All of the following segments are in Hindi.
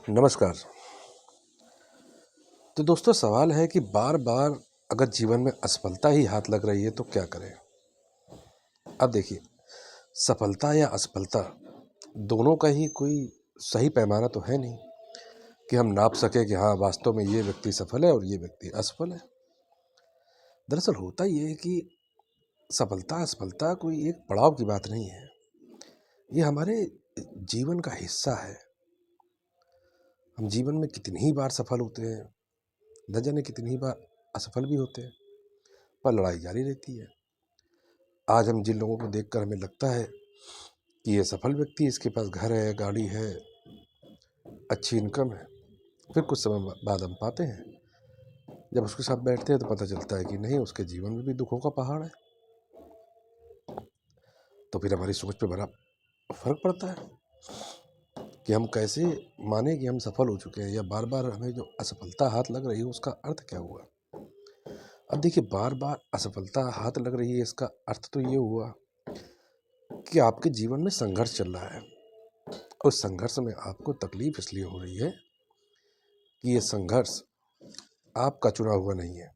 नमस्कार। तो दोस्तों, सवाल है कि बार बार अगर जीवन में असफलता ही हाथ लग रही है तो क्या करें। अब देखिए, सफलता या असफलता दोनों का ही कोई सही पैमाना तो है नहीं कि हम नाप सके कि हाँ, वास्तव में ये व्यक्ति सफल है और ये व्यक्ति असफल है। दरअसल होता ये है कि सफलता असफलता कोई एक पड़ाव की बात नहीं है। ये हमारे जीवन का हिस्सा है। हम जीवन में कितनी ही बार सफल होते हैं, न जाने कितनी ही बार असफल भी होते हैं, पर लड़ाई जारी रहती है। आज हम जिन लोगों को देखकर हमें लगता है कि ये सफल व्यक्ति, इसके पास घर है, गाड़ी है, अच्छी इनकम है, फिर कुछ समय बाद हम पाते हैं, जब उसके साथ बैठते हैं तो पता चलता है कि नहीं, उसके जीवन में भी दुखों का पहाड़ है। तो फिर हमारी सोच पे बड़ा फर्क पड़ता है कि हम कैसे माने कि हम सफल हो चुके हैं, या बार बार हमें जो असफलता हाथ लग रही है उसका अर्थ क्या हुआ। अब देखिए, बार बार असफलता हाथ लग रही है, इसका अर्थ तो ये हुआ कि आपके जीवन में संघर्ष चल रहा है। उस संघर्ष में आपको तकलीफ इसलिए हो रही है कि ये संघर्ष आपका चुना हुआ नहीं है।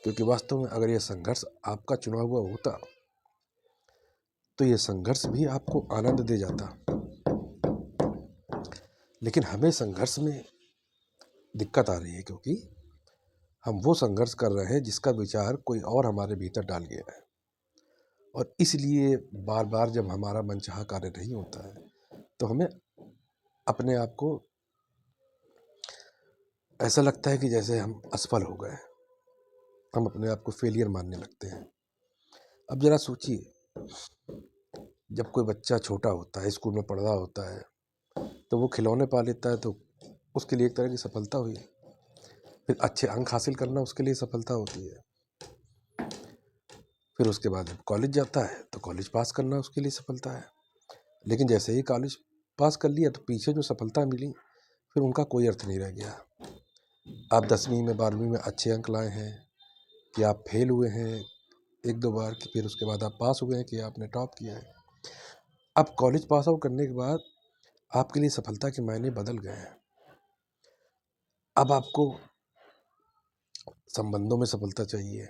क्योंकि वास्तव में अगर ये संघर्ष आपका चुना हुआ होता तो ये संघर्ष भी आपको आनंद दे जाता। लेकिन हमें संघर्ष में दिक्कत आ रही है क्योंकि हम वो संघर्ष कर रहे हैं जिसका विचार कोई और हमारे भीतर डाल गया है। और इसलिए बार बार जब हमारा मनचाहा कार्य नहीं होता है तो हमें अपने आप को ऐसा लगता है कि जैसे हम असफल हो गए। हम अपने आप को फेलियर मानने लगते हैं। अब जरा सोचिए, जब कोई बच्चा छोटा होता है, स्कूल में पढ़ रहा होता है, तो वो खिलौने पा लेता है तो उसके लिए एक तरह की सफलता हुई। फिर अच्छे अंक हासिल करना उसके लिए सफलता होती है। फिर उसके बाद जब कॉलेज जाता है तो कॉलेज पास करना उसके लिए सफलता है। लेकिन जैसे ही कॉलेज पास कर लिया तो पीछे जो सफलता मिली, फिर उनका कोई अर्थ नहीं रह गया। आप 10वीं में 12वीं में अच्छे अंक लाए हैं कि आप फेल हुए हैं एक दो बार, कि फिर उसके बाद आप पास हुए हैं कि आपने टॉप किया है। अब कॉलेज पास आउट करने के बाद आपके लिए सफलता के मायने बदल गए हैं। अब आपको संबंधों में सफलता चाहिए,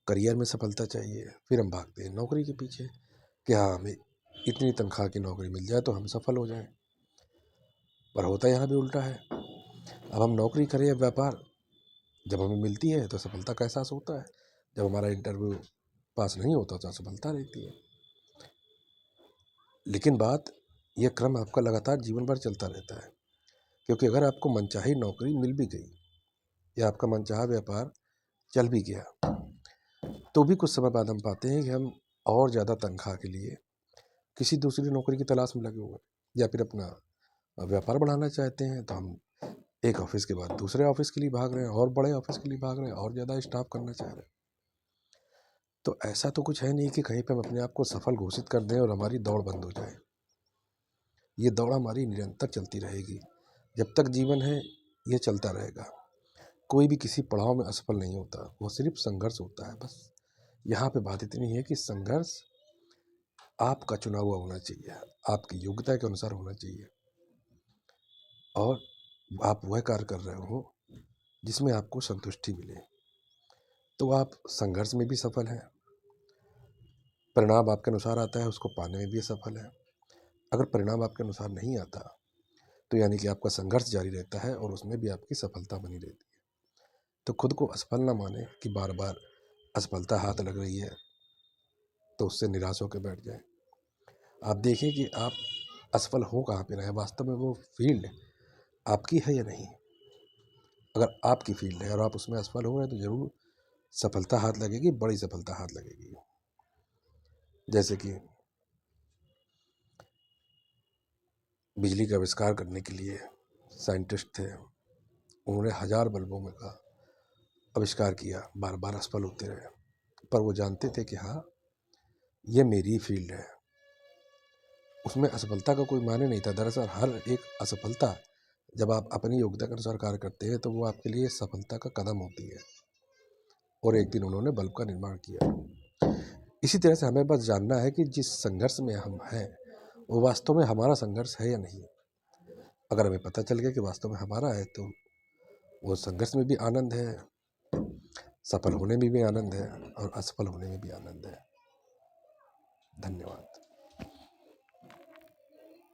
करियर में सफलता चाहिए। फिर हम भागते हैं नौकरी के पीछे कि हाँ, हमें इतनी तनख्वाह की नौकरी मिल जाए तो हम सफल हो जाएं। पर होता यहाँ भी उल्टा है। अब हम नौकरी करें या व्यापार, जब हमें मिलती है तो सफलता का एहसास होता है, जब हमारा इंटरव्यू पास नहीं होता तो असफलता रहती है। लेकिन यह क्रम आपका लगातार जीवन भर चलता रहता है। क्योंकि अगर आपको मनचाही नौकरी मिल भी गई या आपका मनचाहा व्यापार चल भी गया, तो भी कुछ समय बाद हम पाते हैं कि हम और ज़्यादा तनख्वाह के लिए किसी दूसरी नौकरी की तलाश में लगे हुए हैं, या फिर अपना व्यापार बढ़ाना चाहते हैं तो हम एक ऑफिस के बाद दूसरे ऑफिस के लिए भाग रहे हैं, और बड़े ऑफिस के लिए भाग रहे हैं, और ज़्यादा स्टाफ करना चाह रहे हैं। तो ऐसा तो कुछ है नहीं कि कहीं पर हम अपने आप को सफल घोषित कर दें और हमारी दौड़ बंद हो जाए। ये दौड़ हमारी निरंतर चलती रहेगी। जब तक जीवन है ये चलता रहेगा। कोई भी किसी पड़ाव में असफल नहीं होता, वो सिर्फ संघर्ष होता है बस। यहाँ पे बात इतनी है कि संघर्ष आपका चुना हुआ होना चाहिए, आपकी योग्यता के अनुसार होना चाहिए, और आप वह कार्य कर रहे हो जिसमें आपको संतुष्टि मिले, तो आप संघर्ष में भी सफल हैं। परिणाम आपके अनुसार आता है, उसको पाने में भी सफल है। अगर परिणाम आपके अनुसार नहीं आता तो यानी कि आपका संघर्ष जारी रहता है और उसमें भी आपकी सफलता बनी रहती है। तो खुद को असफल ना माने कि बार बार असफलता हाथ लग रही है तो उससे निराश होकर बैठ जाए। आप देखें कि आप असफल हो कहाँ पे रहे हैं, वास्तव में वो फील्ड आपकी है या नहीं। अगर आपकी फील्ड है और आप उसमें असफल हो रहे हैं तो ज़रूर सफलता हाथ लगेगी, बड़ी सफलता हाथ लगेगी। जैसे कि बिजली का आविष्कार करने के लिए साइंटिस्ट थे, उन्होंने 1000 बल्बों में का आविष्कार किया, बार बार असफल होते रहे, पर वो जानते थे कि हाँ, ये मेरी फील्ड है। उसमें असफलता का कोई मायने नहीं था। दरअसल हर एक असफलता, जब आप अपनी योग्यता के अनुसार कार्य करते हैं तो वो आपके लिए सफलता का कदम होती है। और एक दिन उन्होंने बल्ब का निर्माण किया। इसी तरह से हमें बस जानना है कि जिस संघर्ष में हम हैं वो वास्तव में हमारा संघर्ष है या नहीं। अगर हमें पता चल गया कि वास्तव में हमारा है, तो वो संघर्ष में भी आनंद है, सफल होने में भी आनंद है और असफल होने में भी आनंद है। धन्यवाद।